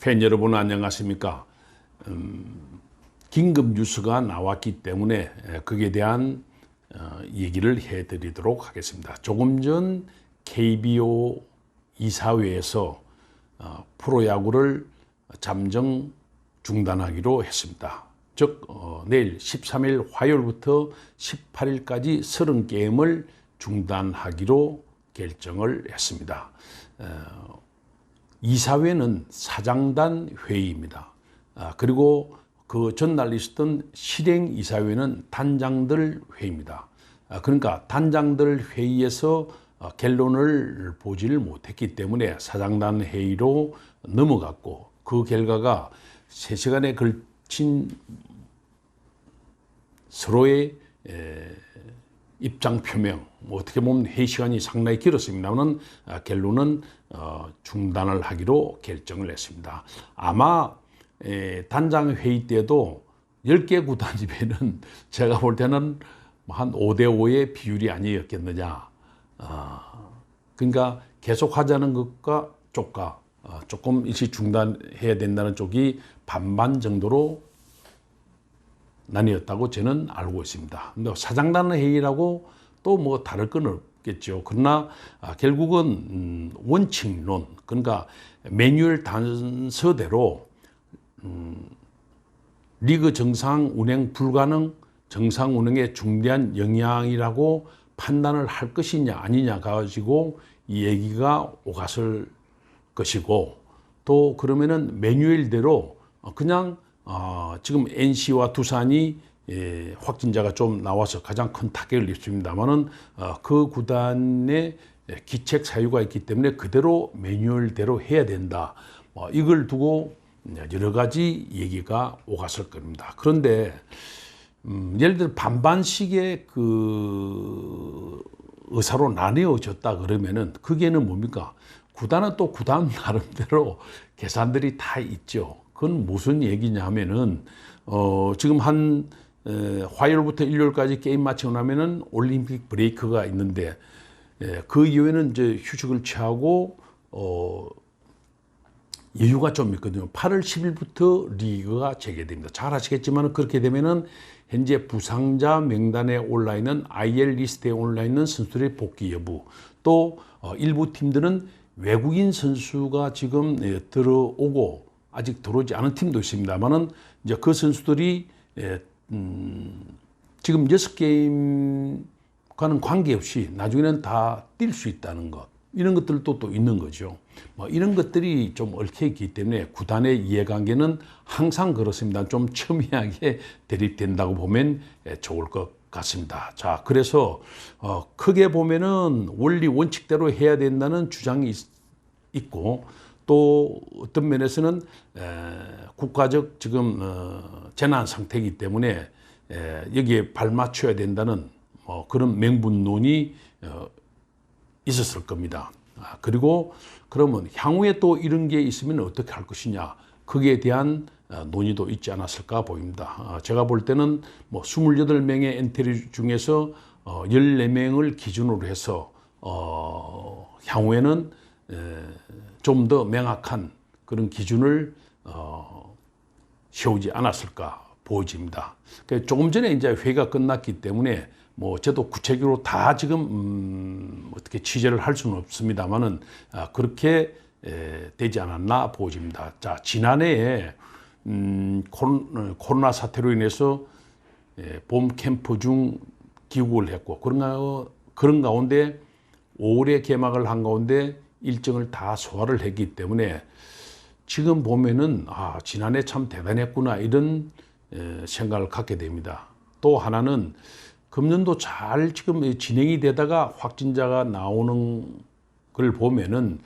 팬 여러분 안녕하십니까? 긴급 뉴스가 나왔기 때문에 거기에 대한 얘기를 해드리도록 하겠습니다. 조금 전 KBO 이사회에서 프로야구를 잠정 중단하기로 했습니다. 즉 내일 13일 화요일부터 18일까지 30게임을 중단하기로 결정을 했습니다. 이사회는 사장단 회의입니다. 그리고 그 전날 있었던 실행이사회는 단장들 회의입니다. 그러니까 단장들 회의에서 결론을 보지를 못했기 때문에 사장단 회의로 넘어갔고, 그 결과가 3시간에 걸친 서로의 입장 표명, 어떻게 보면 회의 시간이 상당히 길었습니다만 결론은 중단을 하기로 결정을 했습니다. 아마 단장 회의 때도 10개 구단이면은 제가 볼 때는 한 5대5의 비율이 아니었겠느냐. 그러니까 계속 하자는 것과 쪽과 조금 일시 중단해야 된다는 쪽이 반반 정도로 나뉘었다고 저는 알고 있습니다. 근데 사장단 회의라고 또 뭐 다를 건 없겠죠. 그러나 결국은 원칙론, 그러니까 매뉴얼 단서대로 리그 정상 운행 불가능, 정상 운행에 중대한 영향이라고 판단을 할 것이냐 아니냐 가지고 이 얘기가 오갔을 것이고, 또 그러면은 매뉴얼대로 그냥 지금 NC와 두산이 확진자가 좀 나와서 가장 큰 타격을 입습니다만은 그 구단의 기책 사유가 있기 때문에 그대로 매뉴얼대로 해야 된다. 이걸 두고 여러 가지 얘기가 오갔을 겁니다. 그런데 예를 들어 반반씩의 그 의사로 나뉘어졌다 그러면은 그게는 뭡니까? 구단은 또 구단 나름대로 계산들이 다 있죠. 그건 무슨 얘기냐 하면은 지금 한 화요일부터 일요일까지 게임 마치고 나면은 올림픽 브레이크가 있는데 그 이후에는 이제 휴식을 취하고 여유가 좀 있거든요. 8월 10일부터 리그가 재개됩니다. 잘 아시겠지만 그렇게 되면은 현재 부상자 명단에 올라 있는 IL 리스트에 올라 있는 선수들의 복귀 여부, 또 일부 팀들은 외국인 선수가 지금 들어오고 아직 들어오지 않은 팀도 있습니다만은 이제 그 선수들이 지금 6게임과는 관계없이 나중에는 다 뛸 수 있다는 것, 이런 것들도 또 있는 거죠. 이런 것들이 좀 얽혀 있기 때문에 구단의 이해관계는 항상 그렇습니다. 좀 첨예하게 대립된다고 보면 좋을 것 같습니다. 자, 그래서 크게 보면은 원리 원칙대로 해야 된다는 주장이 있고, 또 어떤 면에서는 국가적 지금 재난 상태이기 때문에 여기에 발맞춰야 된다는 그런 명분론이 있었을 겁니다. 그리고 그러면 향후에 또 이런 게 있으면 어떻게 할 것이냐, 거기에 대한 논의도 있지 않았을까 보입니다. 제가 볼 때는 28명의 엔트리 중에서 14명을 기준으로 해서 향후에는 좀 더 명확한 그런 기준을 세우지 않았을까 보여집니다. 조금 전에 이제 회의가 끝났기 때문에 저도 구체적으로 다 지금 어떻게 취재를 할 수는 없습니다만은 그렇게 되지 않았나 보여집니다. 자, 지난해에 코로나 사태로 인해서 봄 캠프 중 기국을 했고, 그런 가운데 5월에 개막을 한 가운데 일정을 다 소화를 했기 때문에 지금 보면은 지난해 참 대단했구나, 이런 생각을 갖게 됩니다. 또 하나는 금년도 잘 지금 진행이 되다가 확진자가 나오는 걸 보면은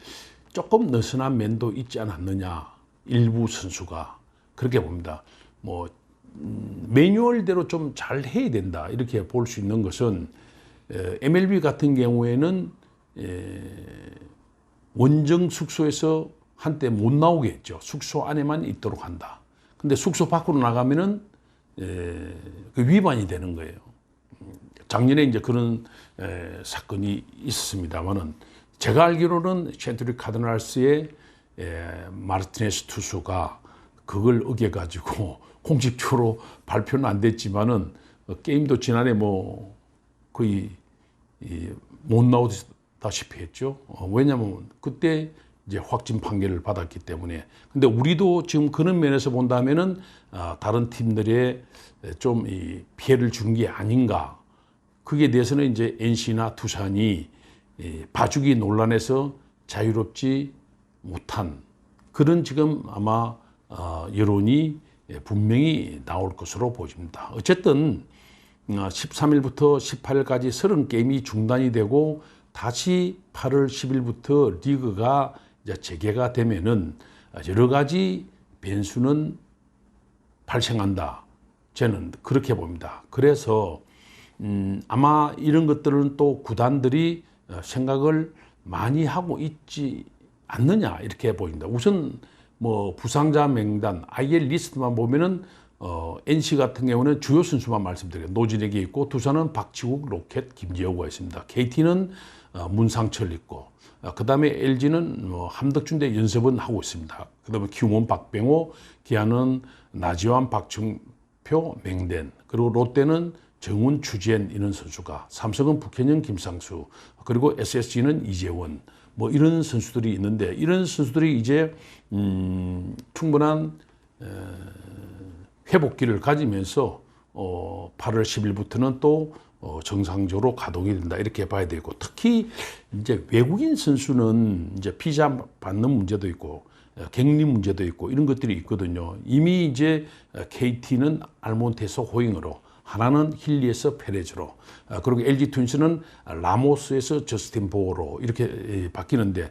조금 느슨한 면도 있지 않았느냐, 일부 선수가 그렇게 봅니다. 매뉴얼대로 좀 잘 해야 된다, 이렇게 볼 수 있는 것은 MLB 같은 경우에는 원정 숙소에서 한때 못 나오게 했죠. 숙소 안에만 있도록 한다. 근데 숙소 밖으로 나가면은 그 위반이 되는 거예요. 작년에 이제 그런 사건이 있었습니다만은 제가 알기로는 센트리 카드널스의 마르티네스 투수가 그걸 어겨가지고 공식적으로 발표는 안 됐지만은 게임도 지난해 뭐 거의 못 나오다시피 했죠. 왜냐하면 그때 이제 확진 판결을 받았기 때문에. 근데 우리도 지금 그런 면에서 본다면은 다른 팀들의 좀 이 피해를 준 게 아닌가. 그게 대해서는 이제 NC나 두산이 봐주기 논란에서 자유롭지 못한 그런 지금 아마 여론이 분명히 나올 것으로 보입니다. 어쨌든 13일부터 18일까지 30게임이 중단이 되고 다시 8월 10일부터 리그가 이제 재개가 되면은 여러 가지 변수는 발생한다. 저는 그렇게 봅니다. 그래서 아마 이런 것들은 또 구단들이 생각을 많이 하고 있지 않느냐 이렇게 보입니다. 우선 뭐 부상자 명단 IL 리스트만 보면은 NC 같은 경우는 주요 선수만 말씀드려요. 노진혁이 있고 두산은 박지욱, 로켓, 김재호가 있습니다. KT는 문상철 있고 그다음에 LG는 함덕준 대 연습은 하고 있습니다. 그다음에 키움은 박병호, 기아는 나지완, 박정표, 맹된 그리고 롯데는 정훈, 추지엔 이런 선수가 삼성은 북현영, 김상수 그리고 SSG는 이재원 뭐 이런 선수들이 있는데 이런 선수들이 이제 충분한 회복기를 가지면서 8월 10일부터는 또 정상적으로 가동이 된다 이렇게 봐야 되고 특히 이제 외국인 선수는 이제 비자 받는 문제도 있고 격리 문제도 있고 이런 것들이 있거든요. 이미 이제 KT는 알몬테서 호잉으로 하나는 힐리에서 페레즈로 그리고 LG 트윈스는 라모스에서 저스틴 보어로 이렇게 바뀌는데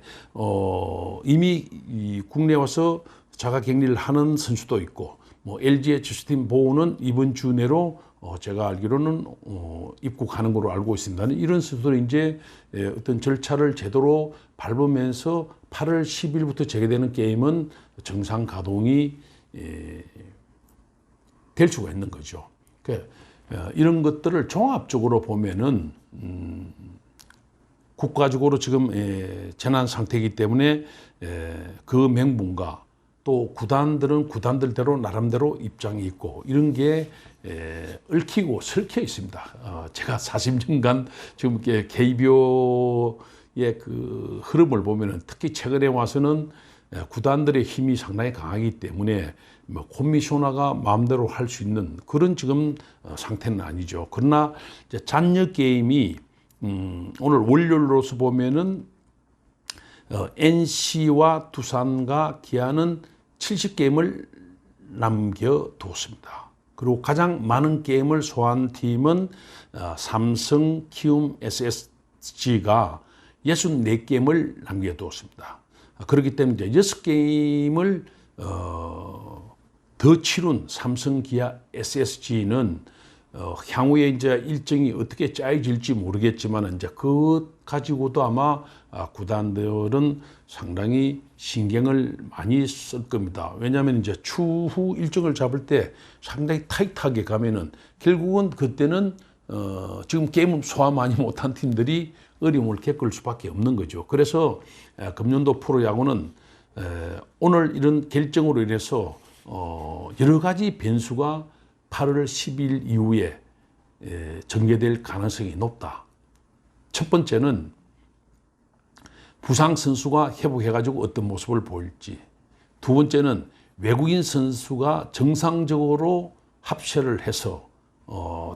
이미 국내 와서 자가 격리를 하는 선수도 있고 뭐 LG의 저스틴 보어는 이번 주 내로 제가 알기로는 입국하는 걸로 알고 있습니다. 이런 선수들이 이제 어떤 절차를 제대로 밟으면서 8월 10일부터 재개되는 게임은 정상 가동이 될 수가 있는 거죠. 이런 것들을 종합적으로 보면은 국가적으로 지금 재난 상태이기 때문에 그 명분과 또 구단들은 구단들대로 나름대로 입장이 있고 이런 게 얽히고 설켜 있습니다. 제가 40년간 지금 KBO의 그 흐름을 보면은 특히 최근에 와서는 구단들의 힘이 상당히 강하기 때문에 뭐 코미셔너가 마음대로 할 수 있는 그런 지금 상태는 아니죠. 그러나 이제 잔여 게임이 오늘 월요일로서 보면은 NC와 두산과 기아는 70게임을 남겨두었습니다. 그리고 가장 많은 게임을 소화한 팀은 삼성, 키움, SSG가 64게임을 남겨두었습니다. 그렇기 때문에 이제 6게임을 더 치룬 삼성, 기아, SSG는 향후에 이제 일정이 어떻게 짜여질지 모르겠지만 이제 그것 가지고도 아마 구단들은 상당히 신경을 많이 쓸 겁니다. 왜냐하면 이제 추후 일정을 잡을 때 상당히 타이트하게 가면은 결국은 그때는 지금 게임 소화 많이 못한 팀들이 어려움을 겪을 수밖에 없는 거죠. 그래서 금년도 프로야구는 오늘 이런 결정으로 인해서 여러 가지 변수가 8월 10일 이후에 전개될 가능성이 높다. 첫 번째는 부상 선수가 회복해가지고 어떤 모습을 보일지. 두 번째는 외국인 선수가 정상적으로 합체를 해서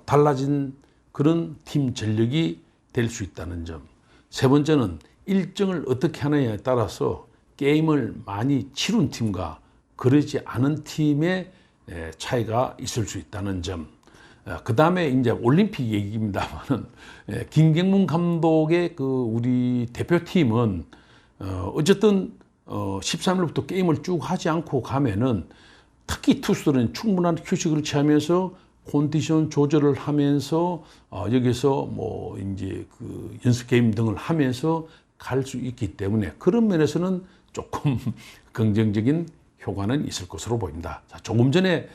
달라진 그런 팀 전력이 될 수 있다는 점. 세 번째는 일정을 어떻게 하느냐에 따라서 게임을 많이 치룬 팀과 그러지 않은 팀의 차이가 있을 수 있다는 점. 그 다음에 이제 올림픽 얘기입니다만은 김경문 감독의 그 우리 대표팀은 어쨌든 13일부터 게임을 쭉 하지 않고 가면은 특히 투수들은 충분한 휴식을 취하면서 컨디션 조절을 하면서 여기서 뭐 이제 그 연습 게임 등을 하면서 갈 수 있기 때문에 그런 면에서는 조금 긍정적인 효과는 있을 것으로 보입니다. 자, 조금 전에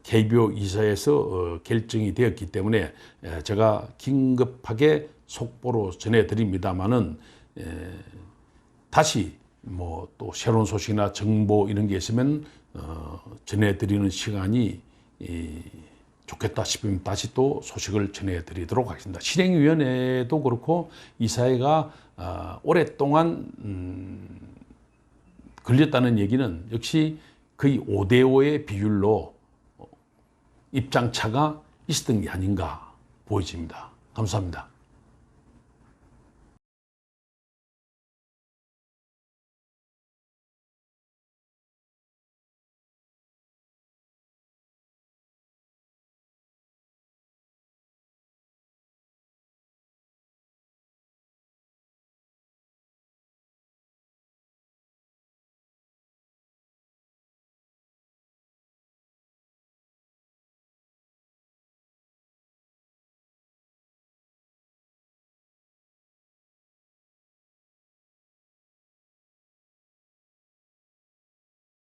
KBO 이사에서 결정이 되었기 때문에 제가 긴급하게 속보로 전해드립니다만은 다시 뭐 또 새로운 소식이나 정보 이런 게 있으면 전해드리는 시간이 좋겠다 싶으면 다시 또 소식을 전해드리도록 하겠습니다. 실행위원회도 그렇고 이사회가 오랫동안 걸렸다는 얘기는 역시 거의 5대5의 비율로 입장차가 있었던 게 아닌가 보여집니다. 감사합니다.